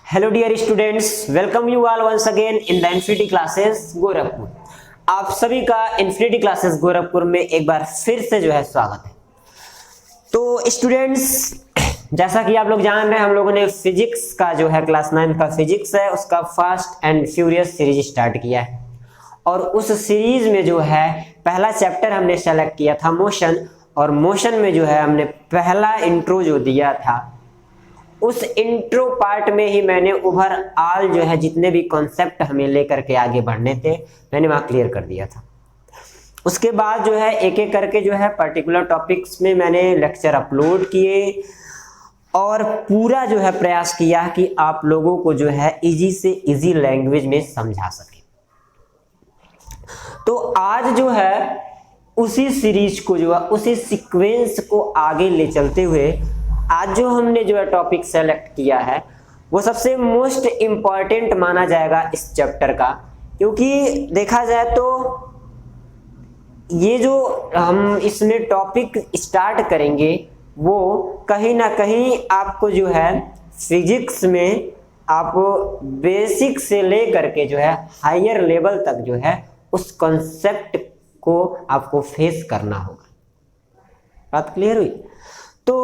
Hello dear students, welcome you all once again in the infinity classes Gorakhpur. आप सभी का infinity classes Gorakhpur में एक बार फिर से जो है स्वागत है। तो स्टूडेंट्स, जैसा कि आप लोग जान रहे हैं, हम लोगों ने फिजिक्स का जो है क्लास 9 का फिजिक्स है उसका fast and furious series start किया है। और उस सीरीज में जो है पहला चैप्टर हमने सेलेक्ट किया था मोशन, और मोशन में जो है हमने पहला इंट्रो जो दिया था, उस इंट्रो पार्ट में ही मैंने ओवरऑल जो है जितने भी कॉन्सेप्ट हमें लेकर के आगे बढ़ने थे मैंने वहां क्लियर कर दिया था। उसके बाद जो है एक एक करके जो है पर्टिकुलर टॉपिक्स में मैंने लेक्चर अपलोड किए और पूरा जो है प्रयास किया कि आप लोगों को जो है इजी से इजी लैंग्वेज में समझा सके। तो आज जो है उसी सीरीज को जो है उसी सीक्वेंस को आगे ले चलते हुए आज जो हमने जो है टॉपिक सेलेक्ट किया है वो सबसे मोस्ट इम्पॉर्टेंट माना जाएगा इस चैप्टर का, क्योंकि देखा जाए तो ये जो हम इसमें टॉपिक स्टार्ट करेंगे वो कहीं ना कहीं आपको जो है फिजिक्स में आप बेसिक से लेकर के जो है हायर लेवल तक जो है उस कॉन्सेप्ट को आपको फेस करना होगा। बात क्लियर हुई? तो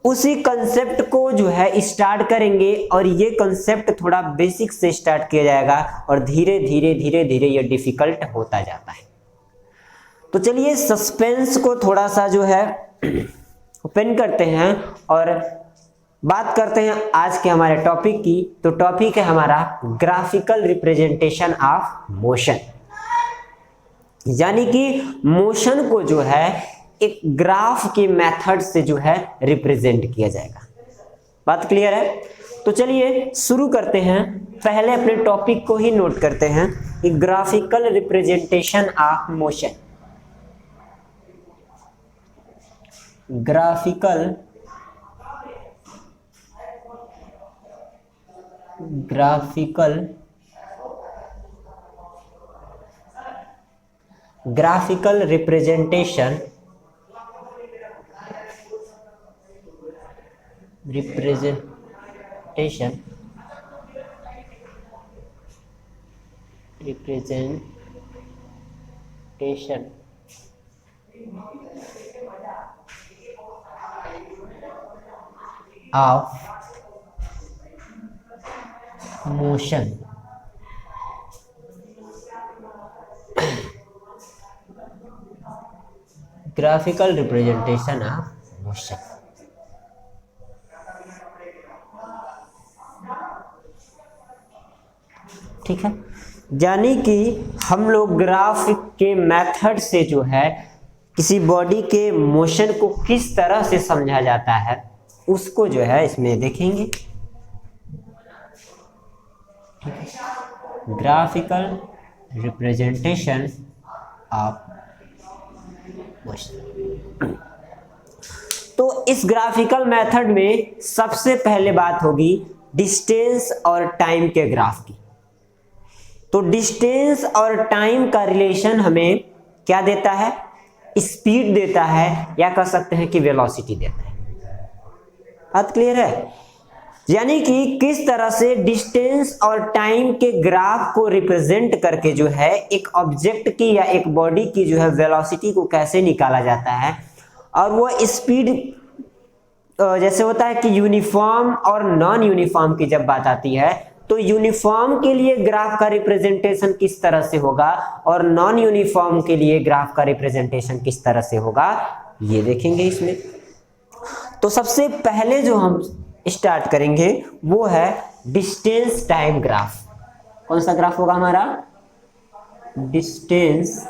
उसी कंसेप्ट को जो है स्टार्ट करेंगे और ये कंसेप्ट थोड़ा बेसिक से स्टार्ट किया जाएगा और धीरे धीरे ये डिफिकल्ट होता जाता है। तो चलिए सस्पेंस को थोड़ा सा जो है ओपन करते हैं और बात करते हैं आज के हमारे टॉपिक की। तो टॉपिक है हमारा ग्राफिकल रिप्रेजेंटेशन ऑफ मोशन, यानी कि मोशन को जो है एक ग्राफ के मेथड से जो है रिप्रेजेंट किया जाएगा। बात क्लियर है? तो चलिए शुरू करते हैं। पहले अपने टॉपिक को ही नोट करते हैं कि graphical representation of motion. Graphical representation of motion. Graphical representation of motion. ठीक है, यानी कि हम लोग ग्राफ के मेथड से जो है किसी बॉडी के मोशन को किस तरह से समझा जाता है उसको जो है इसमें देखेंगे। Graphical representation of motion. तो इस ग्राफिकल मेथड में सबसे पहले बात होगी डिस्टेंस और टाइम के ग्राफ की। तो डिस्टेंस और टाइम का रिलेशन हमें क्या देता है? स्पीड देता है, या कह सकते हैं कि वेलोसिटी देता है। बात क्लियर है? यानी कि किस तरह से डिस्टेंस और टाइम के ग्राफ को रिप्रेजेंट करके जो है एक ऑब्जेक्ट की या एक बॉडी की जो है वेलोसिटी को कैसे निकाला जाता है। और वो स्पीड जैसे होता है कि यूनिफॉर्म और नॉन यूनिफॉर्म की जब बात आती है तो यूनिफॉर्म के लिए ग्राफ का रिप्रेजेंटेशन किस तरह से होगा और नॉन यूनिफॉर्म के लिए ग्राफ का रिप्रेजेंटेशन किस तरह से होगा ये देखेंगे इसमें। तो सबसे पहले जो हम स्टार्ट करेंगे वो है डिस्टेंस टाइम ग्राफ। कौन सा ग्राफ होगा हमारा? Distance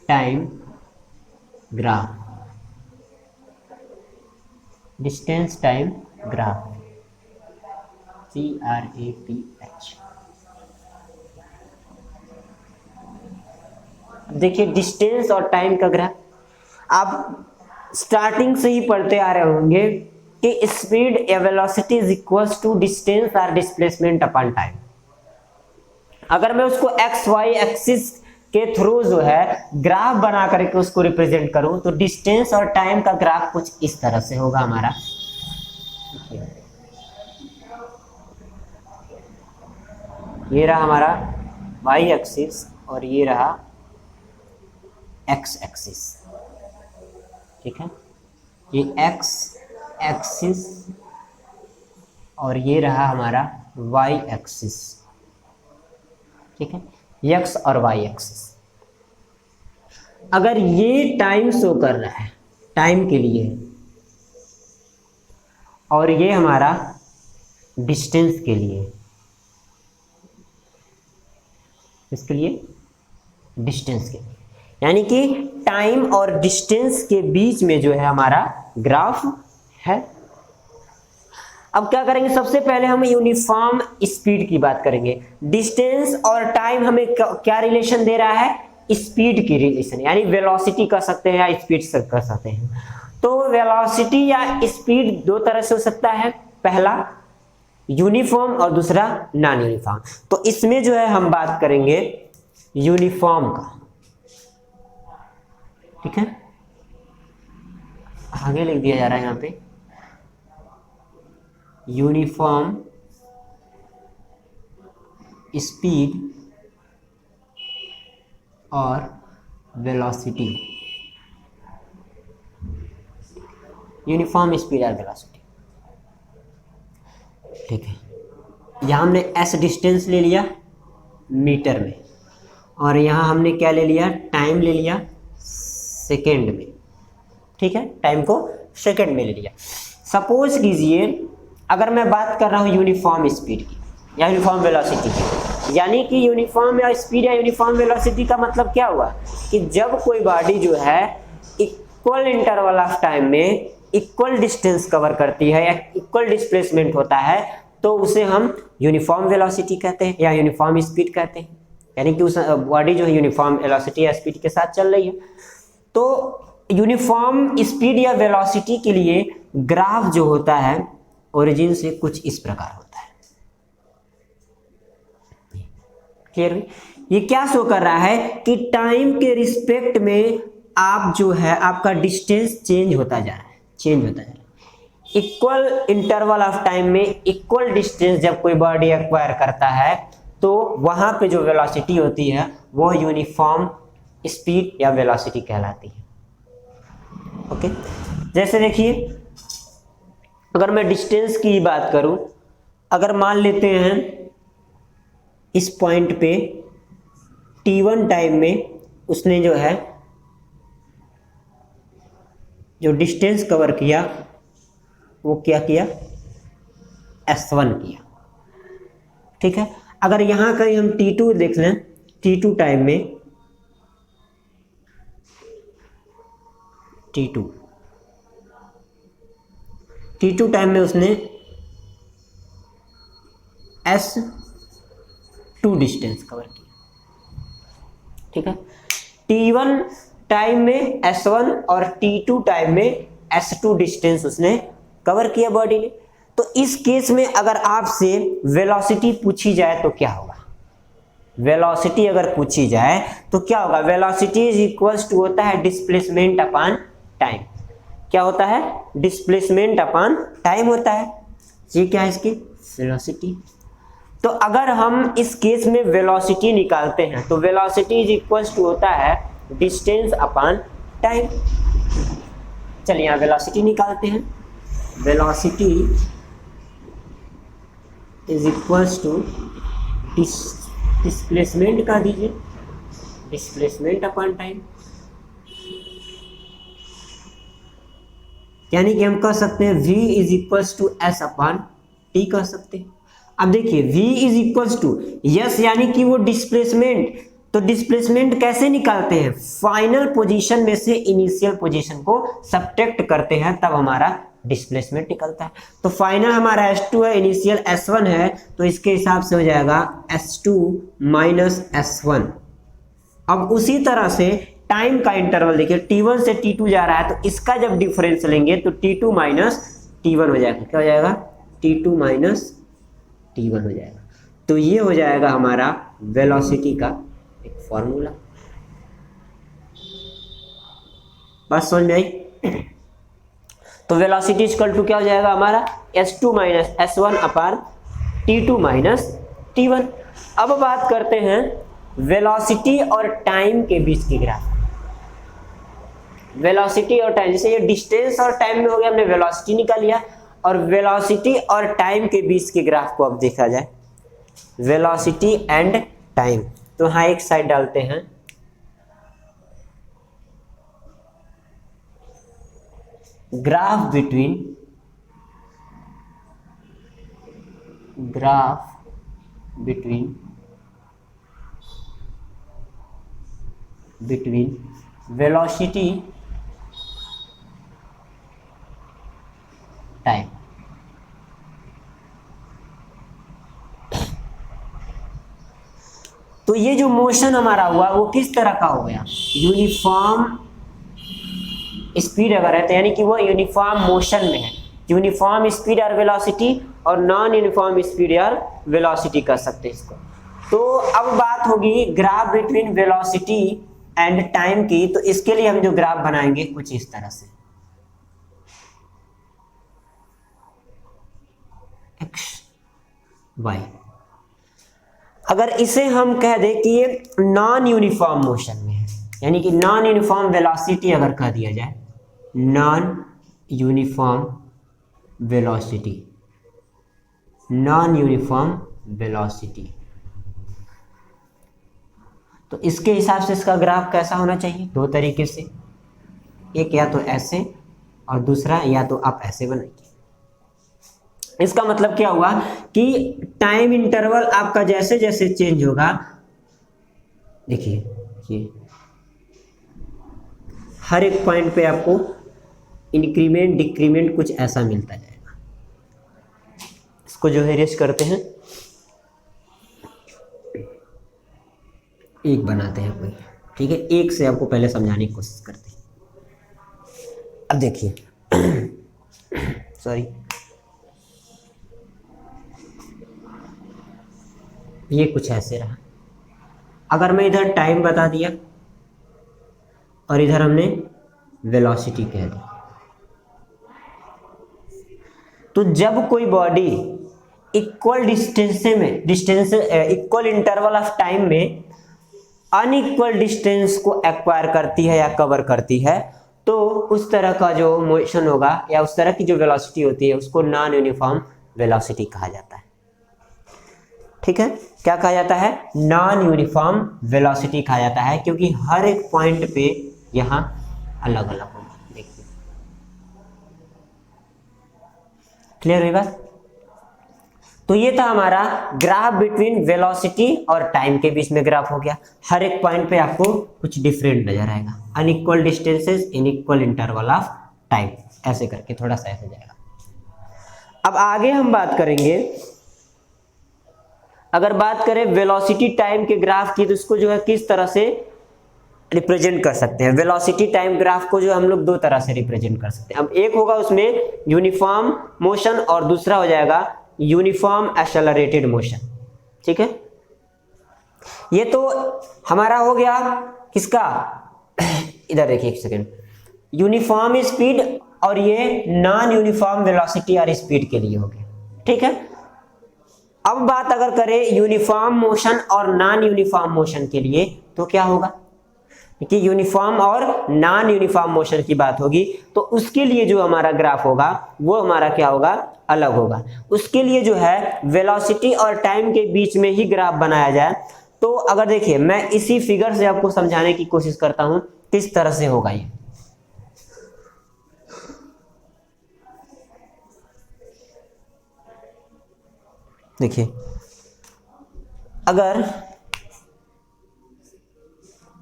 time graph. Distance time graph, CRAPH। देखिए डिस्टेंस और टाइम का ग्राफ आप स्टार्टिंग से ही पढ़ते आ रहे होंगे कि स्पीड या velocity is equals to distance और डिस्प्लेसमेंट अपॉन टाइम। अगर मैं उसको एक्स वाई एक्सिस के थ्रू जो है ग्राफ बना करके उसको रिप्रेजेंट करूं तो डिस्टेंस और टाइम का ग्राफ कुछ इस तरह से होगा हमारा। ये रहा हमारा y एक्सिस और ये रहा x एक्सिस, ठीक है। ये x एक्सिस और ये रहा हमारा y एक्सिस, ठीक है, x और y एक्सिस। अगर ये टाइम शो कर रहा है, टाइम के लिए, और ये हमारा डिस्टेंस के लिए, इसके लिए डिस्टेंस के लिए, यानी कि टाइम और डिस्टेंस के बीच में जो है हमारा ग्राफ है। अब क्या करेंगे, सबसे पहले हम यूनिफॉर्म स्पीड की बात करेंगे। डिस्टेंस और टाइम हमें क्या रिलेशन दे रहा है, स्पीड की रिलेशन, यानी वेलोसिटी कह सकते हैं या स्पीड से कर सकते हैं। तो वेलोसिटी या स्पीड दो तरह से हो सकता है, पहला यूनिफॉर्म और दूसरा नॉन यूनिफॉर्म। तो इसमें जो है हम बात करेंगे यूनिफॉर्म का, ठीक है। आगे लिख दिया जा रहा है यहाँ पे यूनिफॉर्म स्पीड और वेलोसिटी, यूनिफॉर्म स्पीड और वेलोसिटी, ठीक है। यहाँ हमने s डिस्टेंस ले लिया मीटर में, और यहाँ हमने क्या ले लिया, टाइम ले लिया सेकेंड में, ठीक है, टाइम को सेकेंड में ले लिया। सपोज कीजिए अगर मैं बात कर रहा हूँ यूनिफॉर्म स्पीड की या यूनिफॉर्म वेलोसिटी की, यानी कि यूनिफॉर्म या स्पीड या यूनिफॉर्म वेलोसिटी का मतलब क्या हुआ कि जब कोई बॉडी जो है इक्वल इंटरवल ऑफ टाइम में इक्वल डिस्टेंस कवर करती है या इक्वल डिस्प्लेसमेंट होता है तो उसे हम यूनिफॉर्म वेलोसिटी कहते हैं या यूनिफॉर्म स्पीड कहते हैं, यानी कि उस बॉडी जो है यूनिफॉर्म वेलोसिटी या स्पीड के साथ चल रही है। तो यूनिफॉर्म स्पीड या वेलोसिटी के लिए ग्राफ जो होता है ओरिजिन से कुछ इस प्रकार होता है। क्लियर? ये क्या शो कर रहा है कि टाइम के रिस्पेक्ट में आप जो है आपका डिस्टेंस चेंज होता जा रहा है, चेंज होता जा रहा है। इक्वल इंटरवल ऑफ टाइम में इक्वल डिस्टेंस जब कोई बॉडी एक्वायर करता है तो वहां पे जो वेलोसिटी होती है वो यूनिफॉर्म स्पीड या वेलोसिटी कहलाती है। ओके, जैसे देखिए अगर मैं डिस्टेंस की बात करूं, अगर मान लेते हैं इस पॉइंट पे t1 टाइम में उसने जो है जो डिस्टेंस कवर किया वो क्या किया, s1 किया, ठीक है। अगर यहां कहीं हम t2 देख लें, t2 टाइम में t2 टाइम में उसने s2 डिस्टेंस कवर किया, ठीक है। t1 टाइम में s1 और t2 टाइम में s2 डिस्टेंस उसने कवर किया बॉडी ने। तो इस केस में अगर आपसे वेलोसिटी पूछी जाए तो क्या होगा, वेलोसिटी अगर पूछी जाए तो क्या होगा, वेलोसिटी इज इक्वल्स टू होता है डिस्प्लेसमेंट अपॉन टाइम। क्या होता है, डिस्प्लेसमेंट अपॉन टाइम होता है। ये क्या है इसकी वेलोसिटी। तो अगर हम इस केस में वेलोसिटी निकालते हैं तो वेलोसिटी इज इक्वल्स टू होता है डिस्टेंस अपॉन टाइम। चलिए यहाँ वेलोसिटी निकालते हैं। Velocity is equals to displacement का दीजिए, डिस्प्लेसमेंट अपॉन टाइम, यानी कि हम कह सकते हैं v is equals to s upon t कह सकते हैं। अब देखिए v is equals to s यानी कि वो डिस्प्लेसमेंट, तो डिस्प्लेसमेंट कैसे निकालते हैं, फाइनल पोजीशन में से इनिशियल पोजीशन को सब्ट्रैक्ट करते हैं तब हमारा डिस्प्लेसमेंट निकलता है। तो फाइनल हमारा s2 है, इनिशियल s1 है, तो इसके हिसाब से हो जाएगा s2 माइनस s1। अब उसी तरह से टाइम का इंटरवल देखिए t1 से t2 जा रहा है तो इसका जब डिफरेंस लेंगे तो t2 माइनस t1 हो जाएगा। क्या हो जाएगा, t2 माइनस t1 हो जाएगा। तो ये हो जाएगा हमारा वेलोसिटी का एक फॉर्मूला। बात समझ में आई? तो वेलोसिटी इक्वल टू क्या हो जाएगा हमारा s2 माइनस s1 अपार t2 माइनस t1। अब बात करते हैं वेलोसिटी और टाइम के बीच की ग्राफ। वेलोसिटी और टाइम, जैसे ये डिस्टेंस और टाइम में हो गया, हमने वेलोसिटी निकाल लिया, और वेलोसिटी और टाइम के बीच के ग्राफ को अब देखा जाए, वेलोसिटी एंड टाइम। तो यहाँ एक साइड डालते हैं, ग्राफ बिटवीन वेलोसिटी टाइम। तो ये जो मोशन हमारा हुआ वो किस तरह का हो गया, यूनिफॉर्म स्पीड अगर है तो यानी कि वो यूनिफॉर्म मोशन में है, यूनिफॉर्म स्पीड और वेलोसिटी, और नॉन यूनिफॉर्म स्पीड और वेलोसिटी कर सकते हैं इसको। तो अब बात होगी graph between velocity and time की। तो इसके लिए हम जो ग्राफ बनाएंगे कुछ इस तरह से, एक्स वाई। अगर इसे हम कह दें कि ये नॉन यूनिफॉर्म मोशन में है, यानी कि नॉन यूनिफॉर्म वेलोसिटी अगर कह दिया जाए, non uniform velocity, non uniform velocity, तो इसके हिसाब से इसका ग्राफ कैसा होना चाहिए, दो तरीके से, एक या तो ऐसे और दूसरा या तो आप ऐसे बनाइए। इसका मतलब क्या हुआ कि टाइम इंटरवल आपका जैसे जैसे चेंज होगा, देखिए ये हर एक पॉइंट पे आपको इंक्रीमेंट डिक्रीमेंट कुछ ऐसा मिलता जाएगा। इसको जो है रेस करते हैं, एक बनाते हैं कोई, ठीक है, एक से आपको पहले समझाने की कोशिश करते हैं। अब देखिए सॉरी, ये कुछ ऐसे रहा। अगर मैं इधर टाइम बता दिया और इधर हमने वेलोसिटी कह दी, तो जब कोई body equal equal interval of time में अनइक्वल डिस्टेंस को एक्वायर करती है या कवर करती है, तो उस तरह का जो मोशन होगा या उस तरह की जो वेलोसिटी होती है उसको नॉन यूनिफॉर्म वेलोसिटी कहा जाता है। ठीक है, क्या कहा जाता है, नॉन यूनिफॉर्म वेलोसिटी कहा जाता है, क्योंकि हर एक पॉइंट पे यहां अलग अलग होगा। देखिए क्लियर हुई बात? तो ये था हमारा ग्राफ बिटवीन वेलोसिटी और टाइम के बीच में ग्राफ हो गया। हर एक पॉइंट पे आपको कुछ डिफरेंट नजर आएगा, unequal distances in equal interval of time, ऐसे करके थोड़ा सा ऐसे जाएगा। अब आगे हम बात करेंगे, अगर बात करें वेलोसिटी टाइम के ग्राफ की, तो उसको जो है किस तरह से रिप्रेजेंट कर सकते हैं। वेलोसिटी टाइम ग्राफ को जो हम लोग दो तरह से रिप्रेजेंट कर सकते हैं। अब एक होगा उसमें यूनिफॉर्म मोशन और दूसरा हो जाएगा यूनिफॉर्म एक्सेलरेटेड मोशन। ठीक है, ये तो हमारा हो गया किसका, इधर देखिए एक सेकेंड, यूनिफॉर्म स्पीड और ये नॉन यूनिफॉर्म वेलोसिटी और स्पीड के लिए हो गया। ठीक है, अब बात अगर करें यूनिफॉर्म मोशन और नॉन यूनिफॉर्म मोशन के लिए, तो क्या होगा कि यूनिफॉर्म और नॉन यूनिफॉर्म मोशन की बात होगी, तो उसके लिए जो हमारा ग्राफ होगा वो हमारा क्या होगा, अलग होगा। उसके लिए जो है वेलोसिटी और टाइम के बीच में ही ग्राफ बनाया जाए। तो अगर देखिए मैं इसी फिगर से आपको समझाने की कोशिश करता हूं किस तरह से होगा ये। देखिए अगर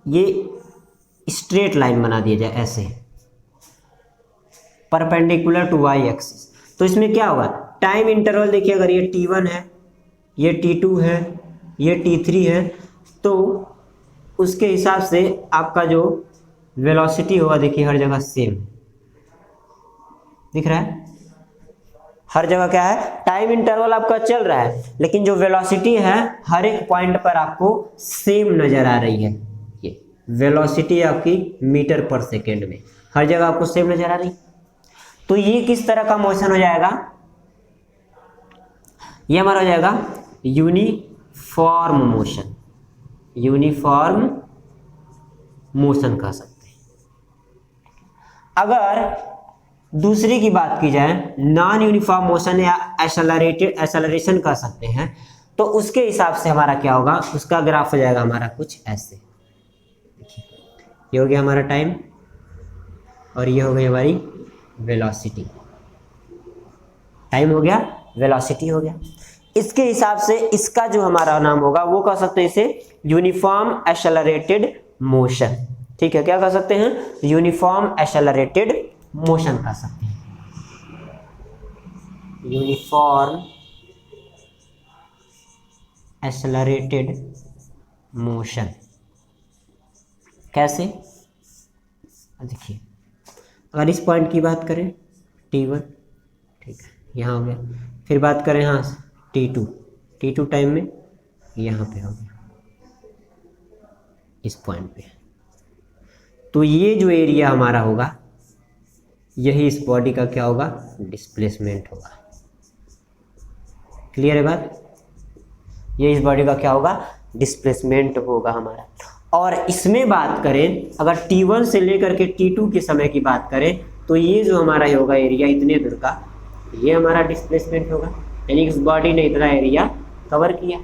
ये स्ट्रेट लाइन बना दिया जाए ऐसे परपेंडिकुलर टू वाई एक्सिस, तो इसमें क्या होगा, टाइम इंटरवल देखिए, अगर ये t1 है, ये t2 है, ये t3 है, तो उसके हिसाब से आपका जो वेलोसिटी होगा देखिए हर जगह सेम दिख रहा है। हर जगह क्या है, टाइम इंटरवल आपका चल रहा है, लेकिन जो वेलोसिटी है हर एक पॉइंट पर आपको सेम नजर आ रही है। ये वेलोसिटी आपकी मीटर पर सेकेंड में, हर जगह आपको सेम नजर आ रही। तो ये किस तरह का मोशन हो जाएगा, ये हमारा हो जाएगा यूनिफॉर्म मोशन, यूनिफॉर्म मोशन कह सकते हैं। अगर दूसरी की बात की जाए, नॉन यूनिफॉर्म मोशन या एक्सेलरेशन कह सकते हैं, तो उसके हिसाब से हमारा क्या होगा, उसका ग्राफ हो जाएगा हमारा कुछ ऐसे। देखिए ये हो गया हमारा टाइम और ये हो गई हमारी वेलोसिटी। टाइम हो गया, वेलोसिटी हो गया। इसके हिसाब से इसका जो हमारा नाम होगा वो कह सकते हैं इसे यूनिफॉर्म एक्सेलरेटेड मोशन। ठीक है, क्या कह सकते हैं, यूनिफॉर्म एक्सेलरेटेड मोशन कह सकते हैं, यूनिफॉर्म एक्सेलरेटेड मोशन। कैसे, देखिए अगर इस पॉइंट की बात करें T1, ठीक है, यहाँ हो गया। फिर बात करें यहाँ T2, T2 टाइम में यहाँ पे हो गया, इस पॉइंट पे। तो ये जो एरिया हमारा होगा यही इस बॉडी का क्या होगा, डिस्प्लेसमेंट होगा। क्लियर है बात, ये इस बॉडी का क्या होगा, डिस्प्लेसमेंट होगा हमारा। और इसमें बात करें अगर T1 से लेकर के T2 के समय की बात करें तो ये जो हमारा होगा एरिया इतने दूर का, ये हमारा डिस्प्लेसमेंट होगा, यानी इस बॉडी ने इतना एरिया कवर किया।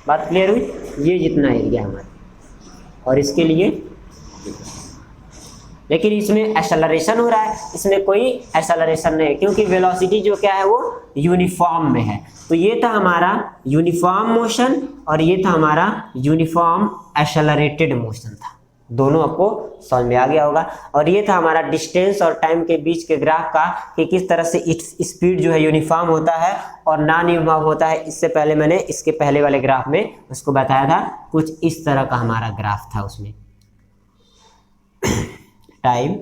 बात क्लियर हुई, ये जितना एरिया हमारा, और इसके लिए, लेकिन इसमें एक्सेलरेशन हो रहा है, इसमें कोई एक्सेलरेशन नहीं है क्योंकि वेलोसिटी जो क्या है वो यूनिफॉर्म में है। तो ये था हमारा यूनिफॉर्म मोशन और ये था हमारा यूनिफॉर्म एक्सेलरेटेड मोशन था। दोनों आपको समझ में आ गया होगा। और ये था हमारा डिस्टेंस और टाइम के बीच के ग्राफ का कि किस तरह से स्पीड जो है यूनिफॉर्म होता है और नॉन यूनिफॉर्म होता है। इससे पहले मैंने इसके पहले वाले ग्राफ में उसको बताया था, कुछ इस तरह का हमारा ग्राफ था, उसमें टाइम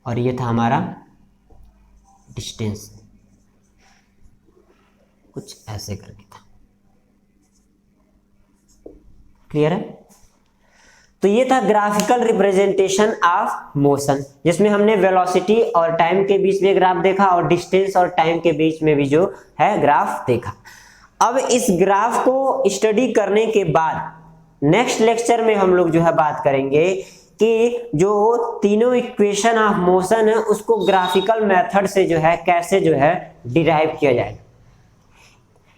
और ये था हमारा डिस्टेंस, कुछ ऐसे करके था। क्लियर है, तो ये था ग्राफिकल रिप्रेजेंटेशन ऑफ मोशन, जिसमें हमने वेलोसिटी और टाइम के बीच में ग्राफ देखा और डिस्टेंस और टाइम के बीच में भी जो है ग्राफ देखा। अब इस ग्राफ को स्टडी करने के बाद नेक्स्ट लेक्चर में हम लोग जो है बात करेंगे कि जो तीनों इक्वेशन ऑफ मोशन है उसको ग्राफिकल मेथड से जो है कैसे जो है डिराइव किया जाएगा।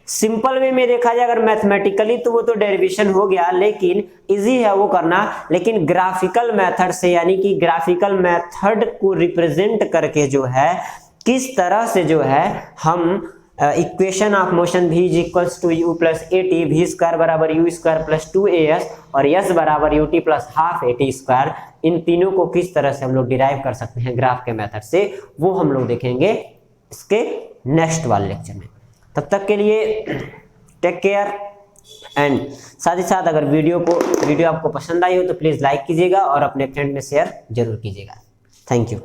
सिंपल वे में देखा जाए अगर मैथमेटिकली तो वो तो डेरिवेशन हो गया, लेकिन इजी है वो करना, लेकिन ग्राफिकल मेथड से यानी कि ग्राफिकल मेथड को रिप्रेजेंट करके जो है किस तरह से जो है हम equation of motion v is equals to u plus a t, v square बराबर यू स्क्वायर प्लस 2as और s बराबर u t plus half a t square, इन तीनों को किस तरह से हम लोग डिराइव कर सकते हैं ग्राफ के मेथड से, वो हम लोग देखेंगे इसके नेक्स्ट वाले लेक्चर में। तब तक के लिए टेक केयर एंड साथ ही साथ अगर वीडियो आपको पसंद आई हो तो प्लीज़ लाइक कीजिएगा और अपने फ्रेंड में शेयर जरूर कीजिएगा। Thank you.